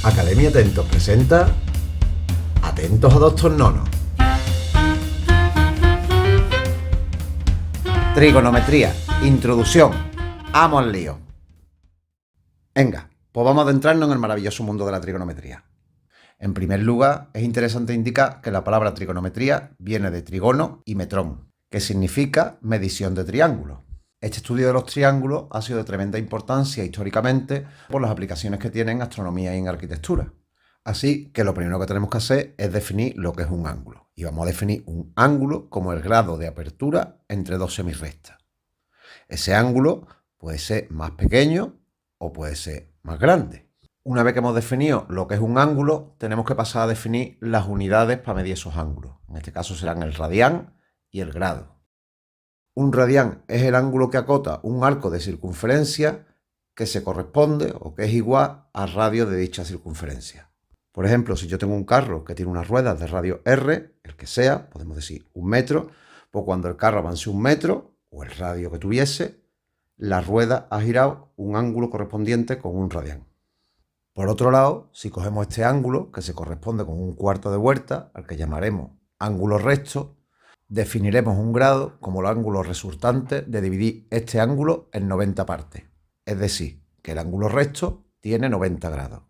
Academia Atentos presenta Atentos a Doctor Nono. Trigonometría, introducción, amo al lío. Venga, pues vamos a adentrarnos en el maravilloso mundo de la trigonometría. En primer lugar, es interesante indicar que la palabra trigonometría viene de trigono y metrón, que significa medición de triángulos. Este estudio de los triángulos ha sido de tremenda importancia históricamente por las aplicaciones que tienen en astronomía y en arquitectura. Así que lo primero que tenemos que hacer es definir lo que es un ángulo. Y vamos a definir un ángulo como el grado de apertura entre dos semirrectas. Ese ángulo puede ser más pequeño o puede ser más grande. Una vez que hemos definido lo que es un ángulo, tenemos que pasar a definir las unidades para medir esos ángulos. En este caso serán el radián y el grado. Un radián es el ángulo que acota un arco de circunferencia que se corresponde o que es igual al radio de dicha circunferencia. Por ejemplo, si yo tengo un carro que tiene unas ruedas de radio R, el que sea, podemos decir 1 metro, pues cuando el carro avance 1 metro, o el radio que tuviese, la rueda ha girado un ángulo correspondiente con un radián. Por otro lado, si cogemos este ángulo, que se corresponde con un cuarto de vuelta, al que llamaremos ángulo recto, definiremos un grado como el ángulo resultante de dividir este ángulo en 90 partes. Es decir, que el ángulo recto tiene 90 grados.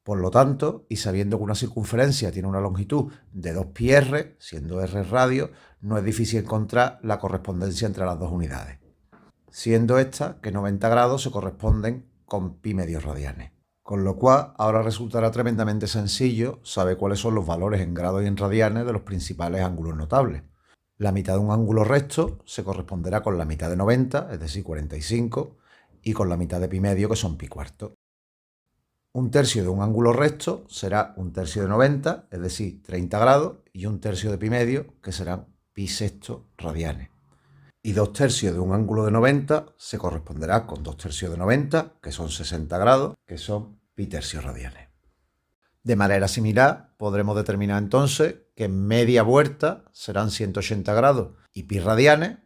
Por lo tanto, y sabiendo que una circunferencia tiene una longitud de 2πr, siendo r radio, no es difícil encontrar la correspondencia entre las dos unidades, siendo esta que 90 grados se corresponden con pi medios radianes. Con lo cual, ahora resultará tremendamente sencillo saber cuáles son los valores en grados y en radianes de los principales ángulos notables. La mitad de un ángulo recto se corresponderá con la mitad de 90, es decir, 45, y con la mitad de pi medio, que son pi cuarto. Un tercio de un ángulo recto será un tercio de 90, es decir, 30 grados, y un tercio de pi medio, que serán pi sexto radianes. Y 2 tercios de un ángulo de 90 se corresponderá con 2 tercios de 90, que son 60 grados, que son pi tercios radianes. De manera similar, podremos determinar entonces que media vuelta serán 180 grados y pi radianes,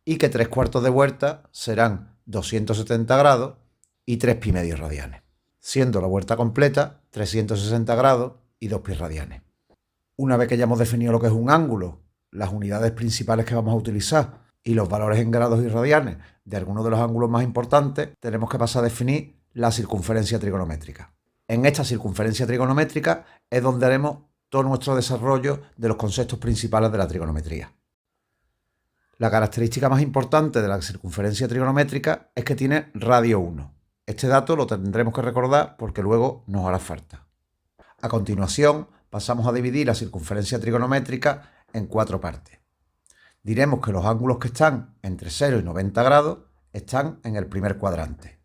y que 3/4 de vuelta serán 270 grados y 3 pi medios radianes, siendo la vuelta completa 360 grados y 2 pi radianes. Una vez que ya hemos definido lo que es un ángulo, las unidades principales que vamos a utilizar y los valores en grados y radianes de algunos de los ángulos más importantes, tenemos que pasar a definir la circunferencia trigonométrica. En esta circunferencia trigonométrica es donde haremos todo nuestro desarrollo de los conceptos principales de la trigonometría. La característica más importante de la circunferencia trigonométrica es que tiene radio 1. Este dato lo tendremos que recordar porque luego nos hará falta. A continuación, pasamos a dividir la circunferencia trigonométrica en 4 partes. Diremos que los ángulos que están entre 0 y 90 grados están en el primer cuadrante.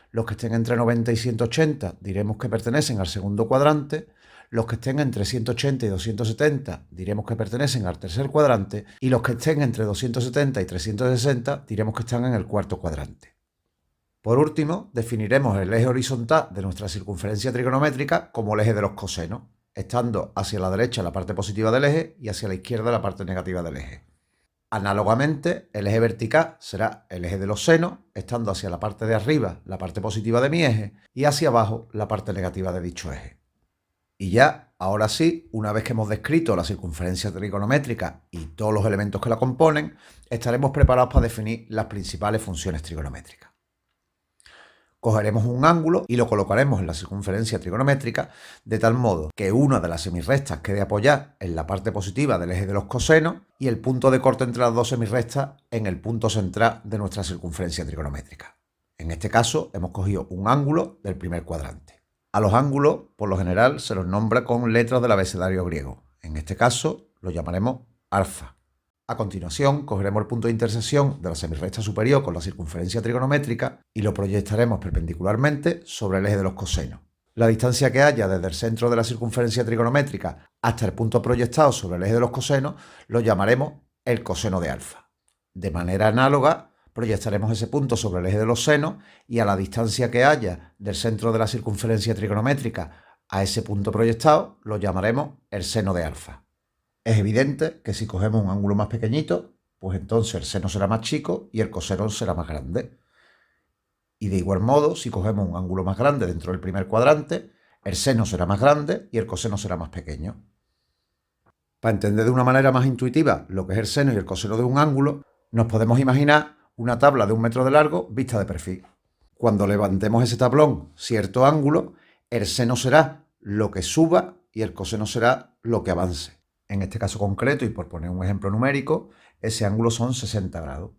Los que estén entre 90 y 180 diremos que pertenecen al segundo cuadrante. Los que estén entre 180 y 270 diremos que pertenecen al tercer cuadrante. Y los que estén entre 270 y 360 diremos que están en el cuarto cuadrante. Por último, definiremos el eje horizontal de nuestra circunferencia trigonométrica como el eje de los cosenos, estando hacia la derecha la parte positiva del eje y hacia la izquierda la parte negativa del eje. Análogamente, el eje vertical será el eje de los senos, estando hacia la parte de arriba la parte positiva de mi eje y hacia abajo la parte negativa de dicho eje. Y ya, ahora sí, una vez que hemos descrito la circunferencia trigonométrica y todos los elementos que la componen, estaremos preparados para definir las principales funciones trigonométricas. Cogeremos un ángulo y lo colocaremos en la circunferencia trigonométrica de tal modo que una de las semirrectas quede apoyada en la parte positiva del eje de los cosenos y el punto de corte entre las dos semirrectas en el punto central de nuestra circunferencia trigonométrica. En este caso hemos cogido un ángulo del primer cuadrante. A los ángulos, por lo general, se los nombra con letras del abecedario griego. En este caso lo llamaremos alfa. A continuación, cogeremos el punto de intersección de la semirrecta superior con la circunferencia trigonométrica y lo proyectaremos perpendicularmente sobre el eje de los cosenos. La distancia que haya desde el centro de la circunferencia trigonométrica hasta el punto proyectado sobre el eje de los cosenos lo llamaremos el coseno de alfa. De manera análoga, proyectaremos ese punto sobre el eje de los senos y a la distancia que haya del centro de la circunferencia trigonométrica a ese punto proyectado lo llamaremos el seno de alfa. Es evidente que si cogemos un ángulo más pequeñito, pues entonces el seno será más chico y el coseno será más grande. Y de igual modo, si cogemos un ángulo más grande dentro del primer cuadrante, El seno será más grande y el coseno será más pequeño. Para entender de una manera más intuitiva lo que es el seno y el coseno de un ángulo, nos podemos imaginar una tabla de 1 metro de largo vista de perfil. Cuando levantemos ese tablón cierto ángulo, el seno será lo que suba y el coseno será lo que avance. En este caso concreto, y por poner un ejemplo numérico, ese ángulo son 60 grados.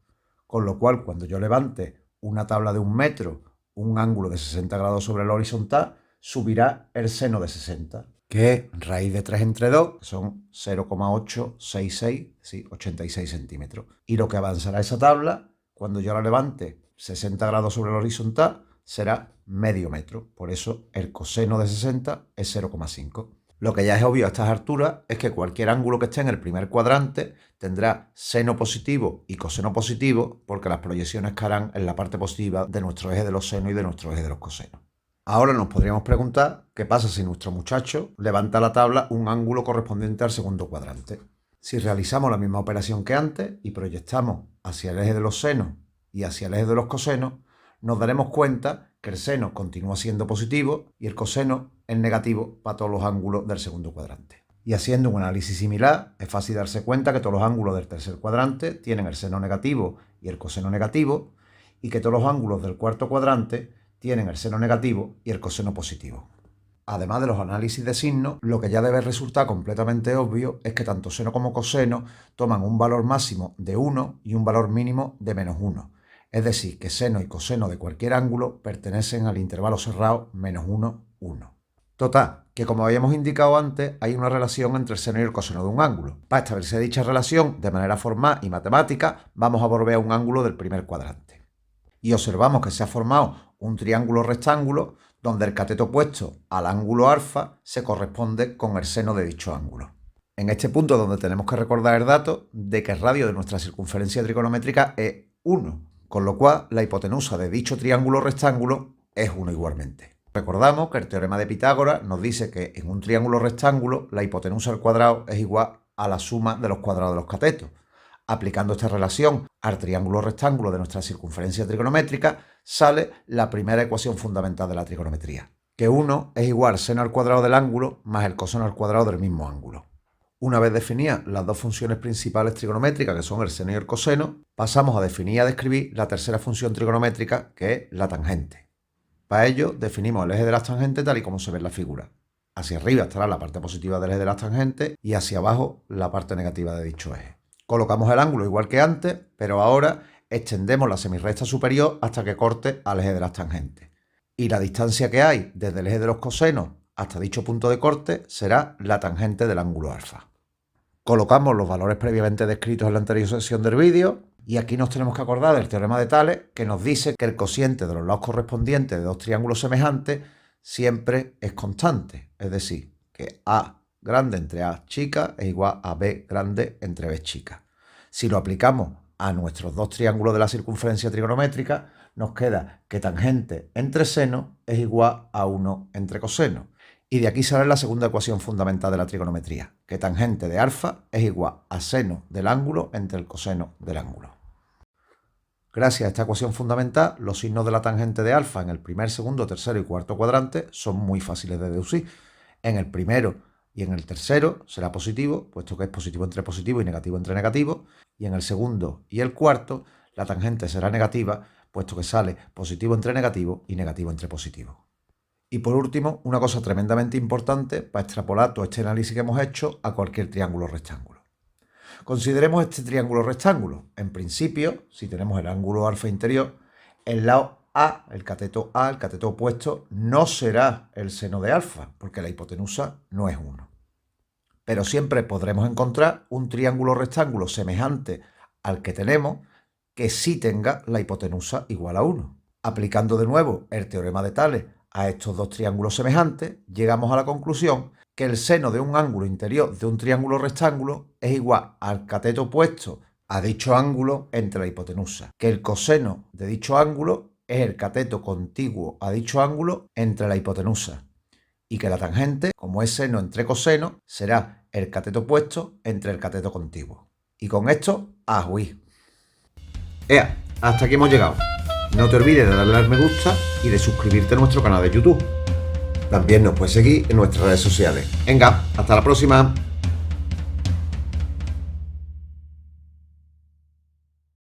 Con lo cual, cuando yo levante una tabla de 1 metro, un ángulo de 60 grados sobre el horizontal, subirá el seno de 60, que es raíz de 3 entre 2, que son 0,866, sí, 86 centímetros. Y lo que avanzará esa tabla, cuando yo la levante 60 grados sobre el horizontal, será medio metro. Por eso el coseno de 60 es 0,5. Lo que ya es obvio a estas alturas es que cualquier ángulo que esté en el primer cuadrante tendrá seno positivo y coseno positivo, porque las proyecciones caerán en la parte positiva de nuestro eje de los senos y de nuestro eje de los cosenos. Ahora nos podríamos preguntar qué pasa si nuestro muchacho levanta a la tabla un ángulo correspondiente al segundo cuadrante. Si realizamos la misma operación que antes y proyectamos hacia el eje de los senos y hacia el eje de los cosenos, nos daremos cuenta que el seno continúa siendo positivo y el coseno es negativo para todos los ángulos del segundo cuadrante. Y haciendo un análisis similar, es fácil darse cuenta que todos los ángulos del tercer cuadrante tienen el seno negativo y el coseno negativo, y que todos los ángulos del cuarto cuadrante tienen el seno negativo y el coseno positivo. Además de los análisis de signos, lo que ya debe resultar completamente obvio es que tanto seno como coseno toman un valor máximo de 1 y un valor mínimo de -1. Es decir, que seno y coseno de cualquier ángulo pertenecen al intervalo cerrado -1, 1. Total, que como habíamos indicado antes, hay una relación entre el seno y el coseno de un ángulo. Para establecer dicha relación de manera formal y matemática, vamos a volver a un ángulo del primer cuadrante. Y observamos que se ha formado un triángulo rectángulo donde el cateto opuesto al ángulo alfa se corresponde con el seno de dicho ángulo. En este punto es donde tenemos que recordar el dato de que el radio de nuestra circunferencia trigonométrica es 1, con lo cual la hipotenusa de dicho triángulo rectángulo es 1 igualmente. Recordamos que el teorema de Pitágoras nos dice que en un triángulo rectángulo la hipotenusa al cuadrado es igual a la suma de los cuadrados de los catetos. Aplicando esta relación al triángulo rectángulo de nuestra circunferencia trigonométrica, sale la primera ecuación fundamental de la trigonometría, que 1 es igual al seno al cuadrado del ángulo más el coseno al cuadrado del mismo ángulo. Una vez definidas las dos funciones principales trigonométricas, que son el seno y el coseno, pasamos a definir y a describir la tercera función trigonométrica, que es la tangente. Para ello, definimos el eje de las tangentes tal y como se ve en la figura. Hacia arriba estará la parte positiva del eje de las tangentes y hacia abajo la parte negativa de dicho eje. Colocamos el ángulo igual que antes, pero ahora extendemos la semirrecta superior hasta que corte al eje de las tangentes. Y la distancia que hay desde el eje de los cosenos hasta dicho punto de corte será la tangente del ángulo alfa. Colocamos los valores previamente descritos en la anterior sección del vídeo y aquí nos tenemos que acordar del teorema de Tales, que nos dice que el cociente de los lados correspondientes de dos triángulos semejantes siempre es constante, es decir, que A grande entre A chica es igual a B grande entre B chica. Si lo aplicamos a nuestros dos triángulos de la circunferencia trigonométrica, nos queda que tangente entre seno es igual a 1 entre coseno. Y de aquí sale la segunda ecuación fundamental de la trigonometría, que tangente de alfa es igual a seno del ángulo entre el coseno del ángulo. Gracias a esta ecuación fundamental, los signos de la tangente de alfa en el primer, segundo, tercero y cuarto cuadrante son muy fáciles de deducir. En el primero y en el tercero será positivo, puesto que es positivo entre positivo y negativo entre negativo, y en el segundo y el cuarto la tangente será negativa, puesto que sale positivo entre negativo y negativo entre positivo. Y por último, una cosa tremendamente importante para extrapolar todo este análisis que hemos hecho a cualquier triángulo rectángulo. Consideremos este triángulo rectángulo. En principio, si tenemos el ángulo alfa interior, el lado A, el cateto opuesto, no será el seno de alfa, porque la hipotenusa no es 1. Pero siempre podremos encontrar un triángulo rectángulo semejante al que tenemos que sí tenga la hipotenusa igual a 1. Aplicando de nuevo el teorema de Tales a estos dos triángulos semejantes, llegamos a la conclusión que el seno de un ángulo interior de un triángulo rectángulo es igual al cateto opuesto a dicho ángulo entre la hipotenusa, que el coseno de dicho ángulo es el cateto contiguo a dicho ángulo entre la hipotenusa, y que la tangente, como es seno entre coseno, será el cateto opuesto entre el cateto contiguo. Y con esto, a huir. Hasta aquí hemos llegado. No te olvides de darle al me gusta y de suscribirte a nuestro canal de YouTube. También nos puedes seguir en nuestras redes sociales. Venga, hasta la próxima.